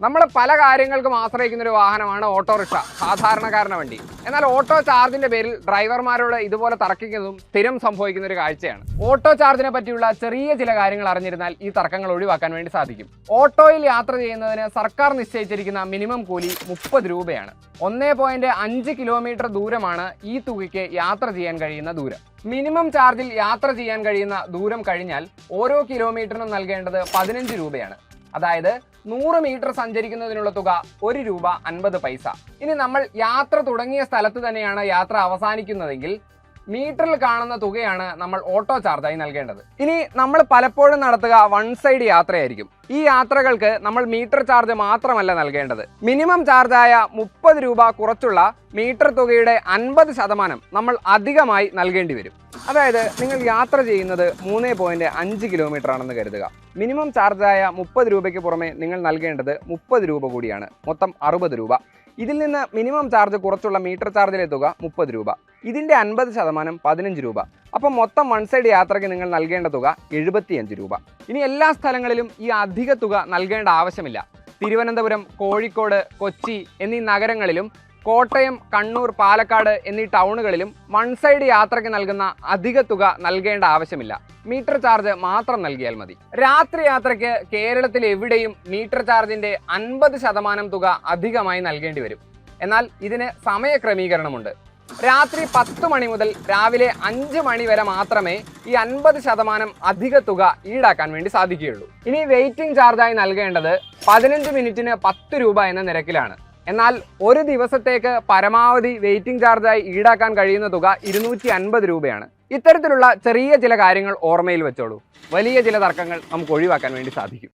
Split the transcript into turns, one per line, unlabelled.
നമ്മൾ പല കാര്യങ്ങൾക്കും ആശ്രയിക്കുന്ന ഒരു വാഹനമാണ് ഓട്ടോറിക്ഷ, സാധാരണക്കാരന്റെ വണ്ടി. എന്നാൽ ഓട്ടോ ചാർജിന്റെ പേരിൽ ഡ്രൈവർമാരോട് ഇതുപോലെ തർക്കിക്കുന്നതും സ്ഥിരം സംഭവിക്കുന്ന ഒരു കാഴ്ചയാണ്. ഓട്ടോ ചാർജിനെ പറ്റിയുള്ള ചെറിയ ചില കാര്യങ്ങൾ അറിഞ്ഞിരുന്നാൽ ഈ തർക്കങ്ങൾ ഒഴിവാക്കാൻ വേണ്ടി സാധിക്കും. ഓട്ടോയിൽ യാത്ര ചെയ്യുന്നതിന് സർക്കാർ നിശ്ചയിച്ചിരിക്കുന്ന മിനിമം കൂലി 30 രൂപയാണ്. 1.5 കിലോമീറ്റർ ദൂരമാണ് ഈ തുകയ്ക്ക് യാത്ര ചെയ്യാൻ കഴിയുന്ന ദൂരം. മിനിമം ചാർജിൽ യാത്ര ചെയ്യാൻ കഴിയുന്ന ദൂരം കഴിഞ്ഞാൽ ഓരോ കിലോമീറ്ററിനും നൽകേണ്ടത് 15 രൂപയാണ്. അതായത് 100 മീറ്റർ സഞ്ചരിക്കുന്നതിനുള്ള തുക 1 രൂപ 50 പൈസ. ഇനി നമ്മൾ യാത്ര തുടങ്ങിയ സ്ഥലത്ത് തന്നെയാണ് യാത്ര അവസാനിക്കുന്നതെങ്കിൽ മീറ്ററിൽ കാണുന്ന തുകയാണ് നമ്മൾ ഓട്ടോ ചാർജായി നൽകേണ്ടത്. ഇനി നമ്മൾ പലപ്പോഴും നടത്തുക വൺ സൈഡ് യാത്രയായിരിക്കും. ഈ യാത്രകൾക്ക് നമ്മൾ മീറ്റർ ചാർജ് മാത്രമല്ല നൽകേണ്ടത്. മിനിമം ചാർജായ 30 രൂപ കുറച്ചുള്ള മീറ്റർ തുകയുടെ 50% നമ്മൾ അധികമായി നൽകേണ്ടി വരും. അതായത് നിങ്ങൾ യാത്ര ചെയ്യുന്നത് 3.5 കിലോമീറ്റർ ആണെന്ന് കരുതുക. മിനിമം ചാർജായ 30 രൂപയ്ക്ക് പുറമെ നിങ്ങൾ നൽകേണ്ടത് 30 രൂപ കൂടിയാണ്, മൊത്തം 60 രൂപ. ഇതിൽ നിന്ന് മിനിമം ചാർജ് കുറച്ചുള്ള മീറ്റർ ചാർജിലെ തുക 30 രൂപ. ഇതിൻ്റെ 50% 15 രൂപ. അപ്പം മൊത്തം വൺ സൈഡ് യാത്രയ്ക്ക് നിങ്ങൾ നൽകേണ്ട തുക 75 രൂപ. ഇനി എല്ലാ സ്ഥലങ്ങളിലും ഈ അധിക തുക നൽകേണ്ട ആവശ്യമില്ല. തിരുവനന്തപുരം, കോഴിക്കോട്, കൊച്ചി എന്നീ നഗരങ്ങളിലും കോട്ടയം, കണ്ണൂർ, പാലക്കാട് എന്നീ ടൗണുകളിലും വൺ സൈഡ് യാത്രയ്ക്ക് നൽകുന്ന അധിക തുക നൽകേണ്ട ആവശ്യമില്ല. മീറ്റർ ചാർജ് മാത്രം നൽകിയാൽ മതി. രാത്രി യാത്രയ്ക്ക് കേരളത്തിൽ എവിടെയും മീറ്റർ ചാർജിന്റെ 50% തുക അധികമായി നൽകേണ്ടി വരും. എന്നാൽ ഇതിന് സമയക്രമീകരണമുണ്ട്. രാത്രി 10 മണി മുതൽ രാവിലെ 5 മണി വരെ മാത്രമേ ഈ 50% അധിക തുക ഈടാക്കാൻ വേണ്ടി സാധിക്കുകയുള്ളൂ. ഇനി വെയിറ്റിംഗ് ചാർജായി നൽകേണ്ടത് 15 മിനിറ്റിന് 10 രൂപ എന്ന നിരക്കിലാണ്. എന്നാൽ ഒരു ദിവസത്തേക്ക് പരമാവധി വെയിറ്റിംഗ് ചാർജായി ഈടാക്കാൻ കഴിയുന്ന തുക 250 രൂപയാണ്. ഇത്തരത്തിലുള്ള ചെറിയ ചില കാര്യങ്ങൾ ഓർമ്മയിൽ വെച്ചോളൂ. വലിയ ചില തർക്കങ്ങൾ നമുക്ക് ഒഴിവാക്കാൻ വേണ്ടി സാധിക്കും.